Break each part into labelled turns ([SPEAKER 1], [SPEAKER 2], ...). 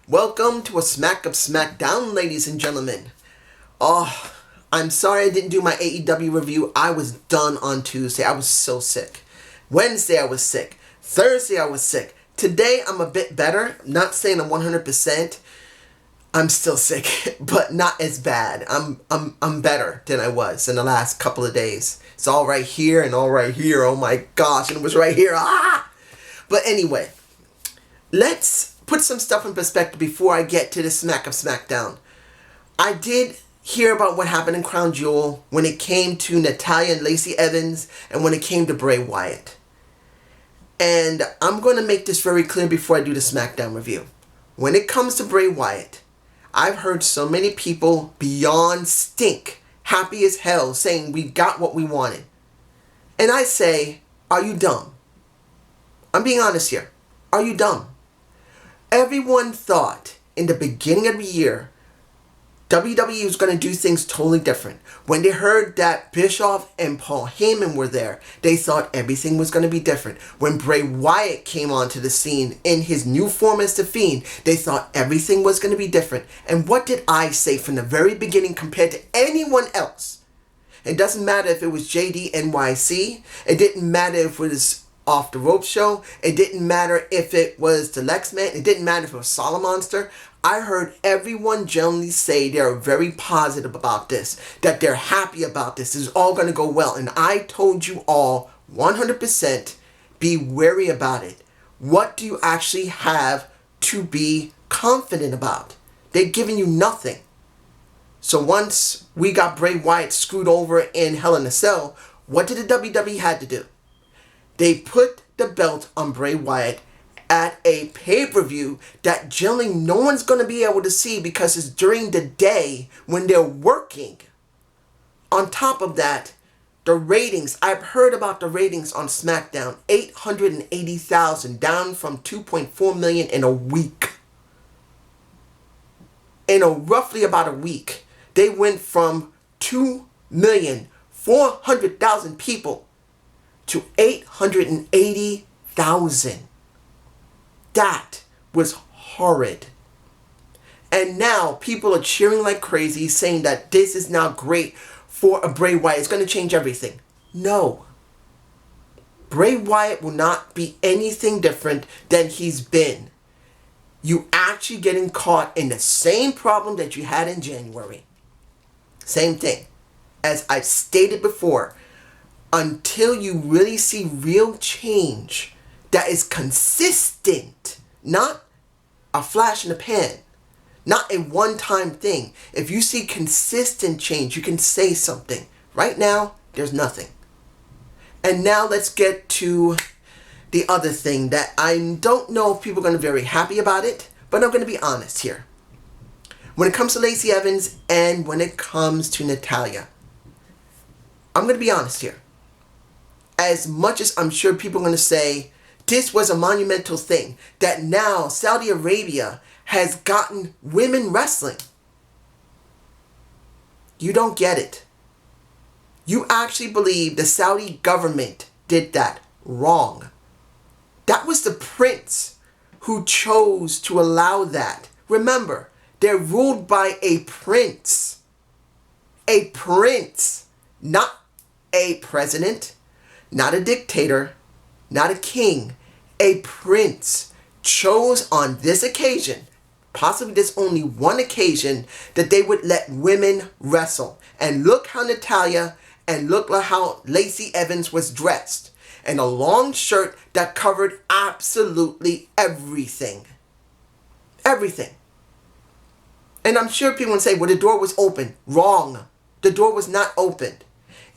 [SPEAKER 1] Welcome to a Smack Up Smackdown, ladies and gentlemen. Oh, I'm sorry I didn't do my AEW review. I was done on Tuesday. I was so sick. Wednesday I was sick. Thursday I was sick. Today I'm a bit better. Not saying I'm 100%. I'm still sick, but not as bad. I'm better than I was in the last couple of days. It's all right here and all right here. Oh my gosh, and it was right here. But anyway, let's put some stuff in perspective before I get to the Smack Up Smackdown. I did hear about what happened in Crown Jewel when it came to Natalya and Lacey Evans and when it came to Bray Wyatt. And I'm going to make this very clear before I do the SmackDown review. When it comes to Bray Wyatt, I've heard so many people beyond stink, happy as hell, saying we got what we wanted. And I say, are you dumb? I'm being honest here. Are you dumb? Everyone thought in the beginning of the year WWE was going to do things totally different. When they heard that Bischoff and Paul Heyman were there, they thought everything was going to be different. When Bray Wyatt came onto the scene in his new form as The Fiend, they thought everything was going to be different. And what did I say from the very beginning compared to anyone else? It doesn't matter if it was JD NYC. It didn't matter if it was Off the Rope Show. It didn't matter if it was the Lex Man. It didn't matter if it was Solomonster. I heard everyone generally say they're very positive about this, that they're happy about this. This is all going to go well. And I told you all 100% be wary about it. What do you actually have to be confident about? They're giving you nothing. So once we got Bray Wyatt screwed over in Hell in a Cell, what did the WWE had to do? They put the belt on Bray Wyatt at a pay-per-view that generally no one's going to be able to see because it's during the day when they're working. On top of that, the ratings, I've heard about the ratings on SmackDown, 880,000, down from 2.4 million in a week. In roughly about a week, they went from 2,400,000 people to 880,000. That was horrid. And now people are cheering like crazy, saying that this is now great for a Bray Wyatt. It's going to change everything. No. Bray Wyatt will not be anything different than he's been. You actually getting caught in the same problem that you had in January. Same thing. As I've stated before, until you really see real change that is consistent, not a flash in the pan, not a one-time thing. If you see consistent change, you can say something. Right now, there's nothing. And now let's get to the other thing that I don't know if people are going to be very happy about it, but I'm going to be honest here. When it comes to Lacey Evans and when it comes to Natalya, I'm going to be honest here. As much as I'm sure people are going to say, this was a monumental thing, that now Saudi Arabia has gotten women wrestling. You don't get it. You actually believe the Saudi government did that. Wrong. That was the prince who chose to allow that. Remember, they're ruled by a prince. A prince. Not a president. Not a dictator, not a king, a prince chose on this occasion, possibly this only one occasion, that they would let women wrestle. And look how Natalya and look how Lacey Evans was dressed. In a long shirt that covered absolutely everything. Everything. And I'm sure people would say, well, the door was open. Wrong. The door was not opened.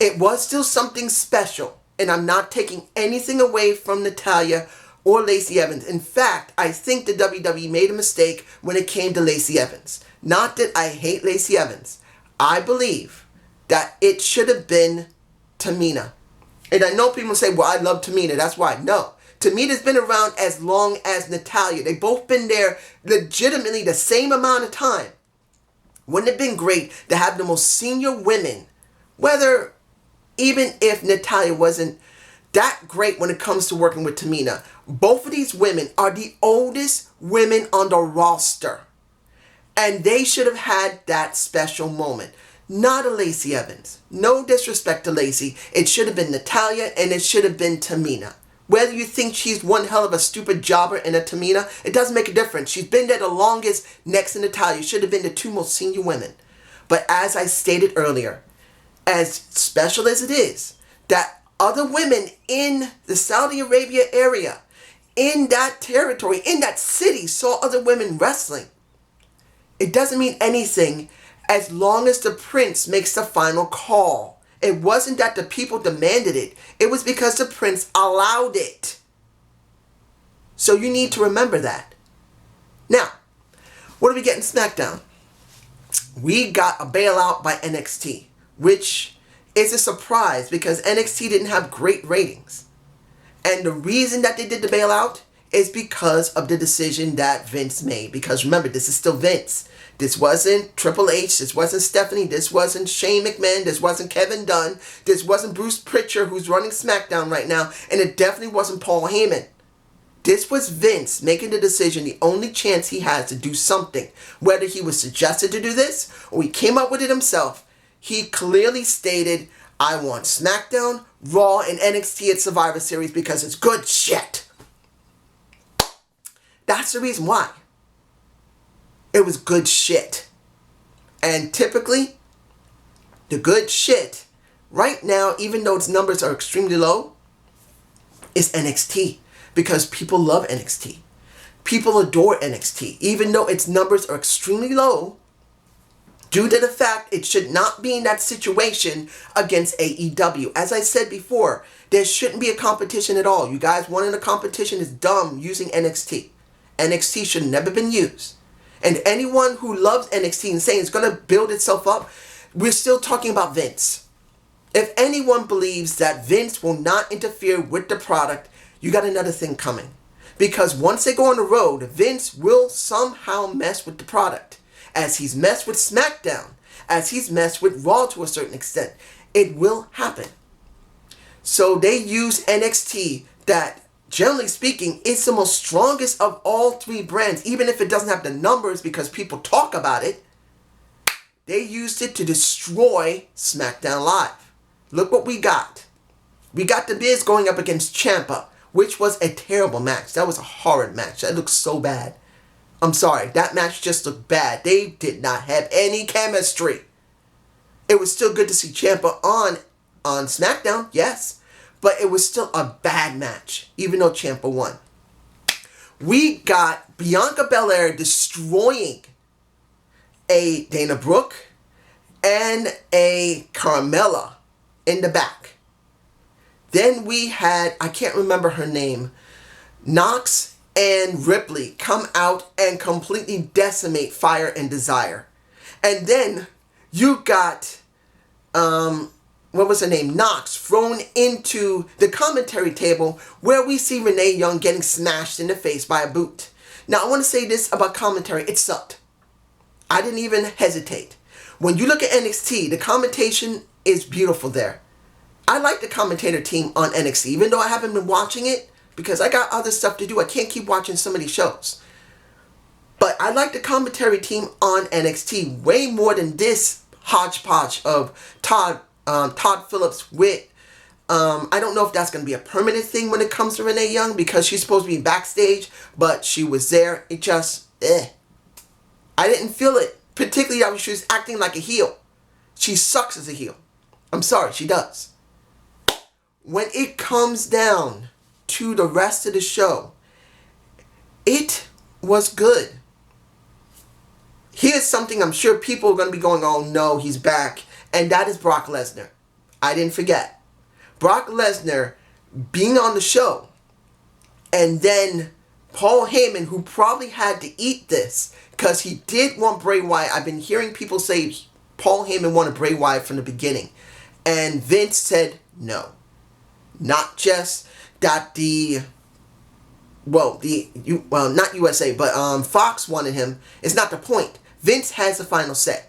[SPEAKER 1] It was still something special. And I'm not taking anything away from Natalya or Lacey Evans. In fact, I think the WWE made a mistake when it came to Lacey Evans. Not that I hate Lacey Evans. I believe that it should have been Tamina. And I know people say, well, I love Tamina. That's why. No. Tamina's been around as long as Natalya. They've both been there legitimately the same amount of time. Wouldn't it have been great to have the most senior women, whether even if Natalya wasn't that great when it comes to working with Tamina. Both of these women are the oldest women on the roster. And they should have had that special moment. Not a Lacey Evans. No disrespect to Lacey. It should have been Natalya and it should have been Tamina. Whether you think she's one hell of a stupid jobber in a Tamina, it doesn't make a difference. She's been there the longest next to Natalya. Should have been the two most senior women. But as I stated earlier, as special as it is, that other women in the Saudi Arabia area, in that territory, in that city, saw other women wrestling. It doesn't mean anything as long as the prince makes the final call. It wasn't that the people demanded it. It was because the prince allowed it. So you need to remember that. Now, what do we get in SmackDown? We got a bailout by NXT, which is a surprise because NXT didn't have great ratings. And the reason that they did the bailout is because of the decision that Vince made. Because remember, this is still Vince. This wasn't Triple H. This wasn't Stephanie. This wasn't Shane McMahon. This wasn't Kevin Dunn. This wasn't Bruce Pritchard, who's running SmackDown right now. And it definitely wasn't Paul Heyman. This was Vince making the decision, the only chance he has to do something. Whether he was suggested to do this or he came up with it himself, he clearly stated, I want SmackDown, Raw, and NXT at Survivor Series because it's good shit. That's the reason why. It was good shit. And typically, the good shit, right now, even though its numbers are extremely low, is NXT. Because people love NXT. People adore NXT. Even though its numbers are extremely low, due to the fact it should not be in that situation against AEW. As I said before, there shouldn't be a competition at all. You guys wanting a competition is dumb using NXT. NXT should have never been used. And anyone who loves NXT and saying it's going to build itself up, we're still talking about Vince. If anyone believes that Vince will not interfere with the product, you got another thing coming. Because once they go on the road, Vince will somehow mess with the product. As he's messed with SmackDown, as he's messed with Raw to a certain extent. It will happen. So they use NXT that, generally speaking, is the most strongest of all three brands. Even if it doesn't have the numbers because people talk about it. They used it to destroy SmackDown Live. Look what we got. We got The Miz going up against Ciampa, which was a terrible match. That was a horrid match. That looked so bad. I'm sorry, that match just looked bad. They did not have any chemistry. It was still good to see Ciampa on SmackDown, yes. But it was still a bad match, even though Ciampa won. We got Bianca Belair destroying a Dana Brooke and a Carmella in the back. Then we had, I can't remember her name, Nox and Ripley come out and completely decimate Fire and Desire. And then you got, what was her name? Nox thrown into the commentary table where we see Renee Young getting smashed in the face by a boot. Now I want to say this about commentary. It sucked. I didn't even hesitate. When you look at NXT, the commentation is beautiful there. I like the commentator team on NXT, even though I haven't been watching it. Because I got other stuff to do. I can't keep watching so many shows. But I like the commentary team on NXT way more than this hodgepodge of Todd Phillips with... I don't know if that's going to be a permanent thing when it comes to Renee Young. Because she's supposed to be backstage. But she was there. It just... I didn't feel it. Particularly that she was acting like a heel. She sucks as a heel. I'm sorry, she does. When it comes down to the rest of the show, it was good. Here's something I'm sure people are going to be going, oh no, he's back. And that is Brock Lesnar. I didn't forget. Brock Lesnar being on the show. And then Paul Heyman, who probably had to eat this because he did want Bray Wyatt. I've been hearing people say Paul Heyman wanted Bray Wyatt from the beginning. And Vince said no. Not just that not USA, but Fox wanted him. It's not the point. Vince has the final say.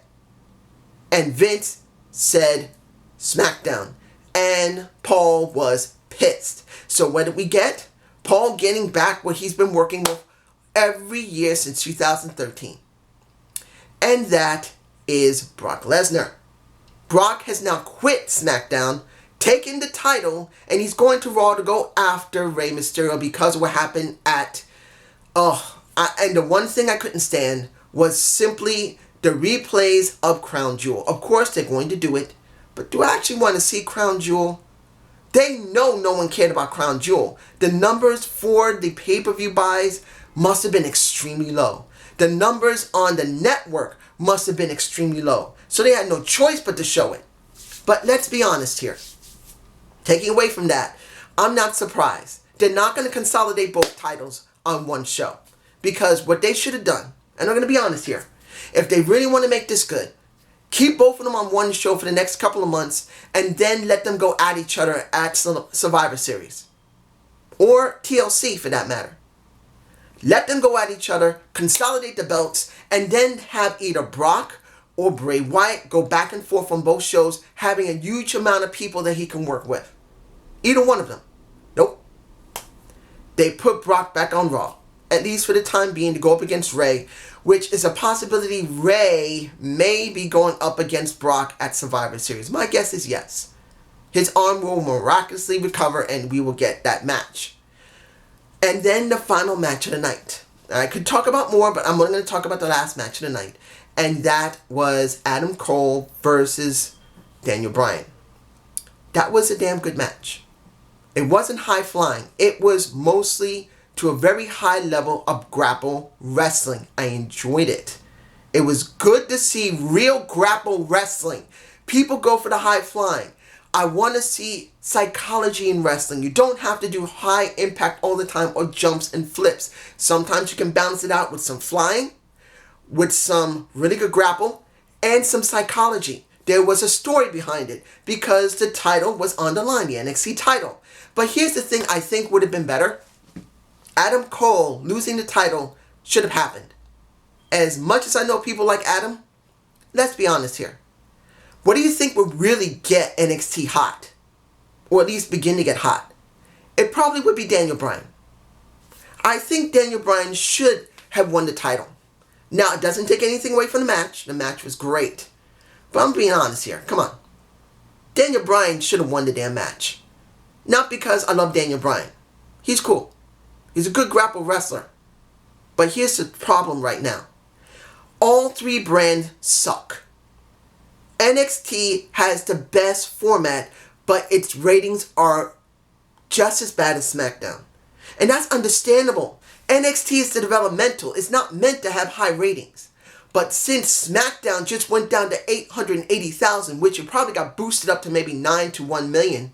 [SPEAKER 1] And Vince said SmackDown. And Paul was pissed. So what did we get? Paul getting back what he's been working with every year since 2013. And that is Brock Lesnar. Brock has now quit SmackDown, taken the title, and he's going to Raw to go after Rey Mysterio because of what happened at... and the one thing I couldn't stand was simply the replays of Crown Jewel. Of course, they're going to do it, but do I actually want to see Crown Jewel? They know no one cared about Crown Jewel. The numbers for the pay-per-view buys must have been extremely low. The numbers on the network must have been extremely low. So they had no choice but to show it. But let's be honest here. Taking away from that, I'm not surprised. They're not going to consolidate both titles on one show. Because what they should have done, and I'm going to be honest here, if they really want to make this good, keep both of them on one show for the next couple of months and then let them go at each other at Survivor Series. Or TLC for that matter. Let them go at each other, consolidate the belts, and then have either Brock or Bray Wyatt go back and forth on both shows, having a huge amount of people that he can work with. Either one of them. Nope. They put Brock back on Raw, at least for the time being, to go up against Rey, which is a possibility Rey may be going up against Brock at Survivor Series. My guess is yes. His arm will miraculously recover and we will get that match. And then the final match of the night. I could talk about more, but I'm only going to talk about the last match of the night. And that was Adam Cole versus Daniel Bryan. That was a damn good match. It wasn't high flying. It was mostly to a very high level of grapple wrestling. I enjoyed it. It was good to see real grapple wrestling. People go for the high flying. I want to see psychology in wrestling. You don't have to do high impact all the time or jumps and flips. Sometimes you can balance it out with some flying, with some really good grapple, and some psychology. There was a story behind it because the title was on the line, the NXT title. But here's the thing I think would have been better. Adam Cole losing the title should have happened. As much as I know people like Adam, let's be honest here. What do you think would really get NXT hot? Or at least begin to get hot? It probably would be Daniel Bryan. I think Daniel Bryan should have won the title. Now, it doesn't take anything away from the match. The match was great. But I'm being honest here. Come on. Daniel Bryan should have won the damn match. Not because I love Daniel Bryan. He's cool. He's a good grapple wrestler. But here's the problem right now. All three brands suck. NXT has the best format, but its ratings are just as bad as SmackDown. And that's understandable. NXT is the developmental. It's not meant to have high ratings. But since SmackDown just went down to 880,000, which it probably got boosted up to maybe 9 to 1 million,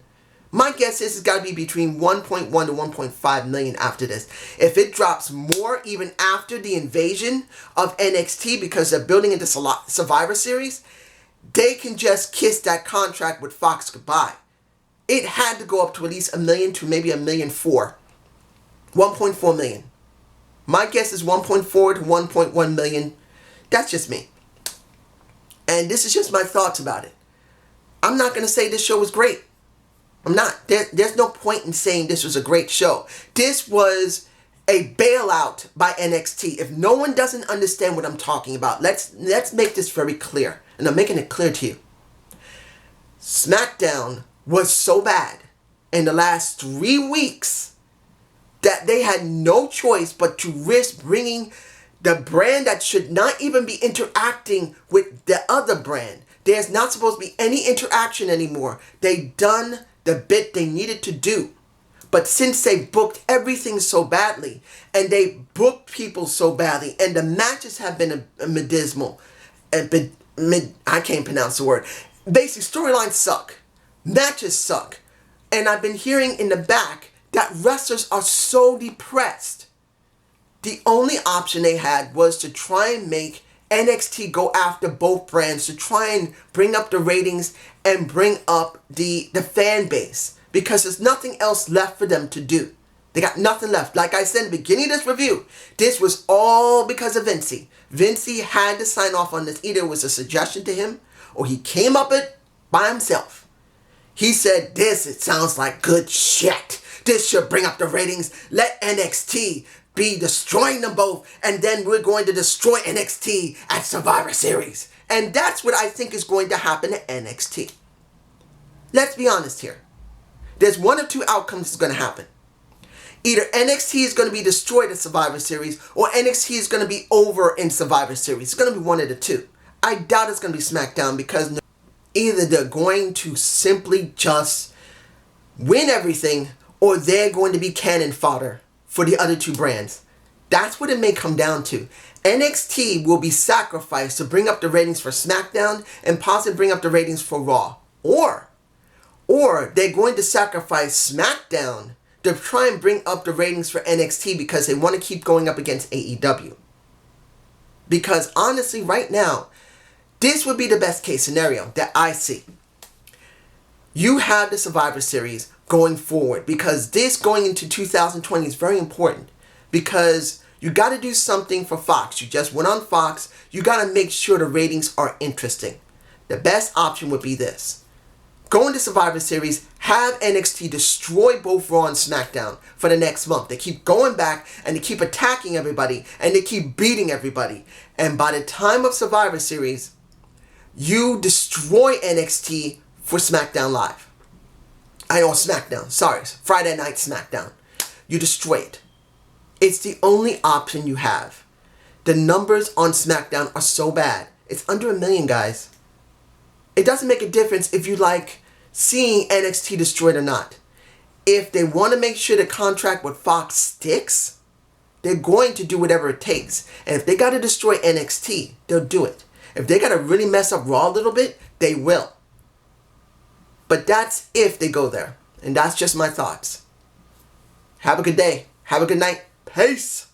[SPEAKER 1] my guess is it's got to be between 1.1 to 1.5 million after this. If it drops more even after the invasion of NXT because they're building into Survivor Series, they can just kiss that contract with Fox goodbye. It had to go up to at least 1 million to maybe 1.4 million. 1.4 million. My guess is 1.4 to 1.1 million. That's just me. And this is just my thoughts about it. I'm not going to say this show was great. I'm not. There's no point in saying this was a great show. This was a bailout by NXT. If no one doesn't understand what I'm talking about, let's make this very clear. And I'm making it clear to you. SmackDown was so bad in the last 3 weeks that they had no choice but to risk bringing the brand that should not even be interacting with the other brand. There's not supposed to be any interaction anymore. They done the bit they needed to do. But since they booked everything so badly, and they booked people so badly, and the matches have been dismal, I can't pronounce the word. Basically, storylines suck. Matches suck. And I've been hearing in the back that wrestlers are so depressed. The only option they had was to try and make NXT go after both brands, to try and bring up the ratings and bring up the fan base. Because there's nothing else left for them to do. They got nothing left. Like I said in the beginning of this review, this was all because of Vince. Vince had to sign off on this. Either it was a suggestion to him or he came up with it by himself. He said, it sounds like good shit. This should bring up the ratings. Let NXT be destroying them both, and then we're going to destroy NXT at Survivor Series. And that's what I think is going to happen at NXT. Let's be honest here. There's one of two outcomes that's going to happen. Either NXT is going to be destroyed at Survivor Series, or NXT is going to be over in Survivor Series. It's going to be one of the two. I doubt it's going to be SmackDown, because either they're going to simply just win everything, or they're going to be cannon fodder for the other two brands. That's what it may come down to. NXT will be sacrificed to bring up the ratings for SmackDown and possibly bring up the ratings for Raw. Or they're going to sacrifice SmackDown to try and bring up the ratings for NXT because they want to keep going up against AEW. Because honestly, right now, this would be the best case scenario that I see. You have the Survivor Series going forward, because this going into 2020 is very important, because you got to do something for Fox. You just went on Fox. You got to make sure the ratings are interesting. The best option would be this. Go into Survivor Series, have NXT destroy both Raw and SmackDown for the next month. They keep going back and they keep attacking everybody and they keep beating everybody. And by the time of Survivor Series, you destroy NXT for SmackDown Live. SmackDown. Sorry. Friday Night SmackDown. You destroy it. It's the only option you have. The numbers on SmackDown are so bad. It's under 1 million, guys. It doesn't make a difference if you like seeing NXT destroyed or not. If they want to make sure the contract with Fox sticks, they're going to do whatever it takes. And if they got to destroy NXT, they'll do it. If they got to really mess up Raw a little bit, they will. But that's if they go there. And that's just my thoughts. Have a good day. Have a good night. Peace.